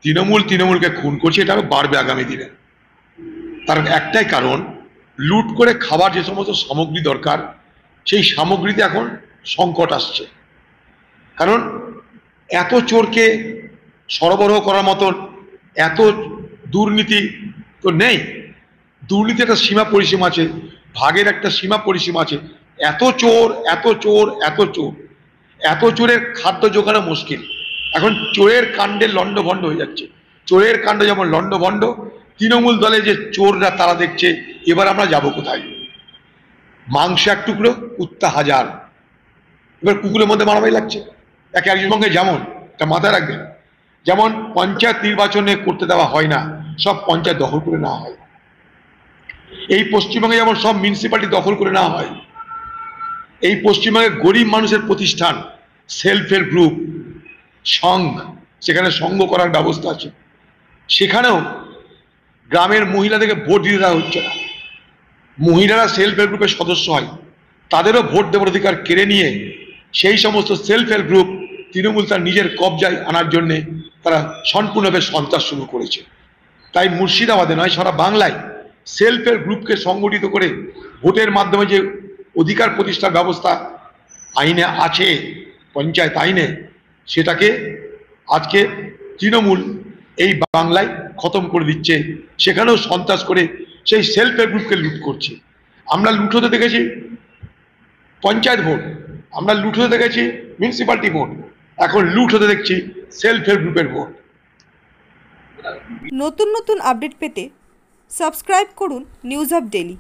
তৃণমূলকে খুন করছে, এটা আরো বাড়বে আগামী দিনে। তার একটাই কারণ, লুট করে খাবার যে সমস্ত সামগ্রী দরকার, সেই সামগ্রীতে এখন সংকট আসছে। কারণ এত চোরকে সরবরাহ করার মতন এত দুর্নীতি তো নেই। দুর্নীতি একটা সীমা পরিসীমা আছে, ভাগের একটা সীমা পরিসীমা আছে। এত চোর, এত চোর, এত চোর, এত চোরের খাদ্য জোগানো মুশকিল। এখন চোরের কাণ্ডে লণ্ডভণ্ড হয়ে যাচ্ছে। চোরের কাণ্ড যেমন লণ্ডভণ্ড, তৃণমূল দলে যে চোররা তারা দেখছে এবার আমরা যাব কোথায়। মাংস এক টুকরো, কুত্তা হাজার। এবার কুকুরের মধ্যে মারামারি লাগছে একে একজনের সঙ্গে। যেমন এটা মাথায় রাখবেন, যেমন পঞ্চায়েত নির্বাচনে করতে দেওয়া হয় না, সব পঞ্চায়েত দখল করে নেওয়া হয়। এই পশ্চিমবঙ্গে যেমন সব মিউনিসিপ্যালিটি দখল করে নেওয়া হয়, এই পশ্চিমবঙ্গে গরিব মানুষের প্রতিষ্ঠান, সেলফ হেল্প গ্রুপ, সংঘ, সেখানে সংঘ করার ব্যবস্থা আছে, সেখানেও গ্রামের মহিলাদেরকে ভোট দিতে দেওয়া হচ্ছে না। মহিলারা সেলফ হেল্প গ্রুপের সদস্য হয়, তাদেরও ভোট দেওয়ার অধিকার কেড়ে নিয়ে সেই সমস্ত সেলফ হেল্প গ্রুপ তৃণমূল তার নিজের কবজায় আনার জন্যে তারা সম্পূর্ণভাবে সন্ত্রাস শুরু করেছে। তাই মুর্শিদাবাদে নয়, সারা বাংলায় সেলফ হেল্প গ্রুপকে সংগঠিত করে ভোটের মাধ্যমে যে অধিকার প্রতিষ্ঠার ব্যবস্থা আইনে আছে, পঞ্চায়েত আইনে, সেটাকে আজকে তৃণমূল এই বাংলায় খতম করে দিচ্ছে। সেখানেও সন্ত্রাস করে সেই সেলফ হেল্প গ্রুপকে লুট করছে। আমরা লুট হতে দেখেছি পঞ্চায়েত ভোট, আমরা লুট হতে দেখেছি মিউনিসিপ্যালিটি ভোট, এখন লুট হতে দেখছি সেলফ হেল্প গ্রুপের ভোট। নতুন নতুন আপডেট পেতে সাবস্ক্রাইব করুন নিউজ আপ ডেইলি।